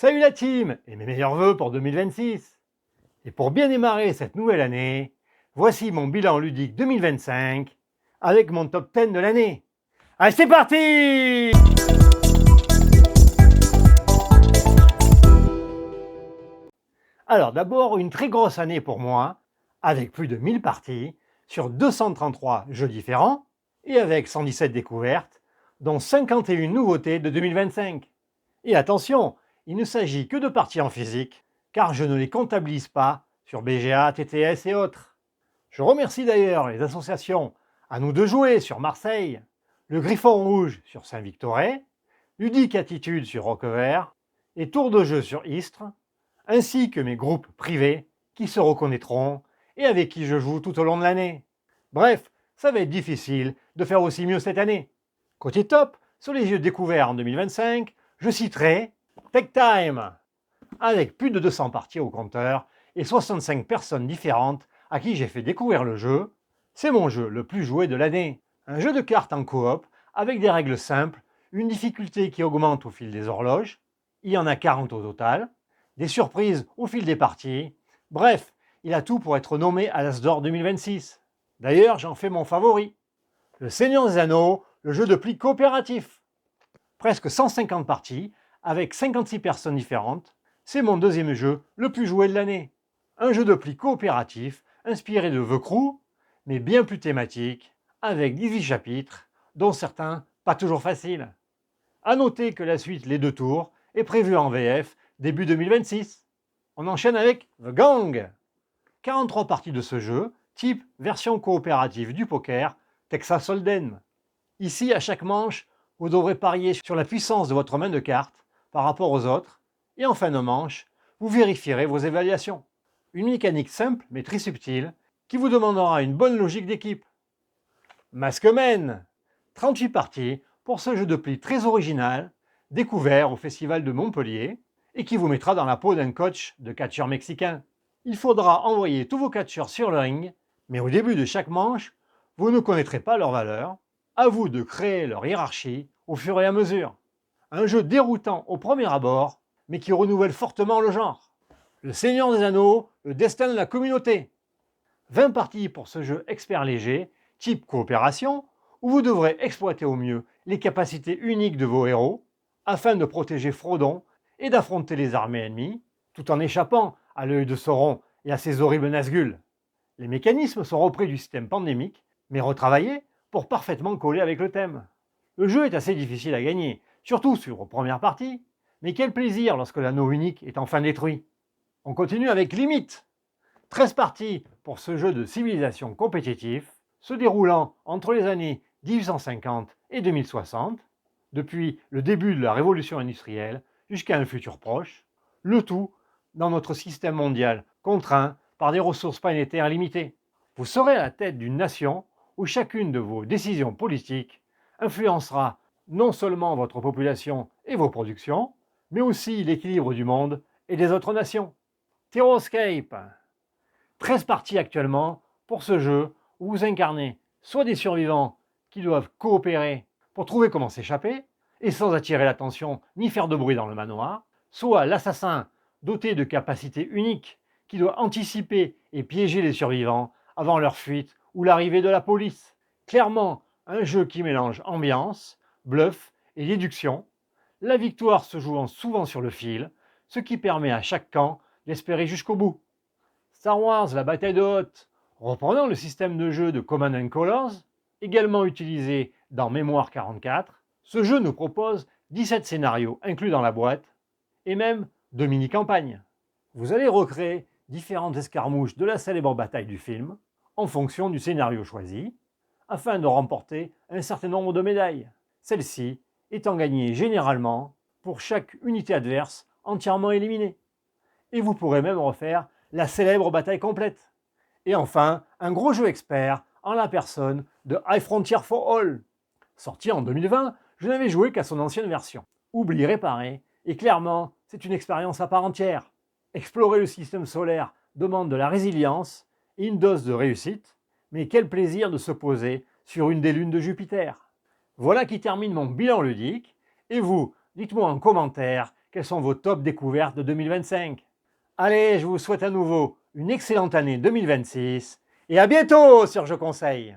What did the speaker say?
Salut la team et mes meilleurs vœux pour 2026. Et pour bien démarrer cette nouvelle année, voici mon bilan ludique 2025 avec mon top 10 de l'année. Allez, c'est parti! Alors d'abord, une très grosse année pour moi, avec plus de 1000 parties sur 233 jeux différents et avec 117 découvertes, dont 51 nouveautés de 2025. Et attention, il ne s'agit que de parties en physique, car je ne les comptabilise pas sur BGA, TTS et autres. Je remercie d'ailleurs les associations À nous de jouer sur Marseille, le Griffon Rouge sur Saint-Victoré, Ludique Attitude sur Roquevert et Tour de jeu sur Istres, ainsi que mes groupes privés qui se reconnaîtront et avec qui je joue tout au long de l'année. Bref, ça va être difficile de faire aussi mieux cette année. Côté top, sur les jeux découverts en 2025, je citerai Tech Time, avec plus de 200 parties au compteur et 65 personnes différentes à qui j'ai fait découvrir le jeu. C'est mon jeu le plus joué de l'année. Un jeu de cartes en coop avec des règles simples, une difficulté qui augmente au fil des horloges, il y en a 40 au total, des surprises au fil des parties, bref, il a tout pour être nommé à l'As d'Or 2026. D'ailleurs, j'en fais mon favori. Le Seigneur des Anneaux, le jeu de pli coopératif. Presque 150 parties, avec 56 personnes différentes, c'est mon deuxième jeu le plus joué de l'année. Un jeu de pli coopératif, inspiré de The Crew, mais bien plus thématique, avec 18 chapitres, dont certains pas toujours faciles. A noter que la suite Les Deux Tours est prévue en VF début 2026. On enchaîne avec The Gang. 43 parties de ce jeu, type version coopérative du poker, Texas Hold'em. Ici, à chaque manche, vous devrez parier sur la puissance de votre main de cartes par rapport aux autres, et en fin de manche, vous vérifierez vos évaluations. Une mécanique simple mais très subtile qui vous demandera une bonne logique d'équipe. Maskman, 38 parties pour ce jeu de pli très original, découvert au Festival de Montpellier, et qui vous mettra dans la peau d'un coach de catcheur mexicain. Il faudra envoyer tous vos catcheurs sur le ring, mais au début de chaque manche, vous ne connaîtrez pas leur valeur. À vous de créer leur hiérarchie au fur et à mesure. Un jeu déroutant au premier abord, mais qui renouvelle fortement le genre. Le Seigneur des Anneaux, le destin de la communauté. 20 parties pour ce jeu expert léger, type coopération, où vous devrez exploiter au mieux les capacités uniques de vos héros, afin de protéger Frodon et d'affronter les armées ennemies, tout en échappant à l'œil de Sauron et à ses horribles Nazgûl. Les mécanismes sont repris du système pandémique, mais retravaillés pour parfaitement coller avec le thème. Le jeu est assez difficile à gagner, surtout sur vos premières parties, mais quel plaisir lorsque l'anneau unique est enfin détruit. On continue avec Limite. 13 parties pour ce jeu de civilisation compétitif, se déroulant entre les années 1850 et 2060, depuis le début de la révolution industrielle jusqu'à un futur proche, le tout dans notre système mondial contraint par des ressources planétaires limitées. Vous serez à la tête d'une nation où chacune de vos décisions politiques influencera non seulement votre population et vos productions, mais aussi l'équilibre du monde et des autres nations. Terroscape. 13 parties actuellement pour ce jeu où vous incarnez soit des survivants qui doivent coopérer pour trouver comment s'échapper, et sans attirer l'attention ni faire de bruit dans le manoir, soit l'assassin doté de capacités uniques qui doit anticiper et piéger les survivants avant leur fuite ou l'arrivée de la police. Clairement, un jeu qui mélange ambiance, bluff et déduction, la victoire se jouant souvent sur le fil, ce qui permet à chaque camp d'espérer jusqu'au bout. Star Wars, la bataille de Hoth, reprenant le système de jeu de Command & Colors, également utilisé dans Mémoire 44, ce jeu nous propose 17 scénarios inclus dans la boîte, et même 2 mini-campagnes. Vous allez recréer différentes escarmouches de la célèbre bataille du film, en fonction du scénario choisi, afin de remporter un certain nombre de médailles, celles-ci étant gagnées généralement pour chaque unité adverse entièrement éliminée. Et vous pourrez même refaire la célèbre bataille complète. Et enfin, un gros jeu expert en la personne de High Frontier for All. Sorti en 2020, je n'avais joué qu'à son ancienne version. Oubli réparé, et clairement, c'est une expérience à part entière. Explorer le système solaire demande de la résilience et une dose de réussite, mais quel plaisir de se poser sur une des lunes de Jupiter. Voilà qui termine mon bilan ludique, et vous, dites-moi en commentaire quelles sont vos top découvertes de 2025. Allez, je vous souhaite à nouveau une excellente année 2026 et à bientôt sur Je Conseille.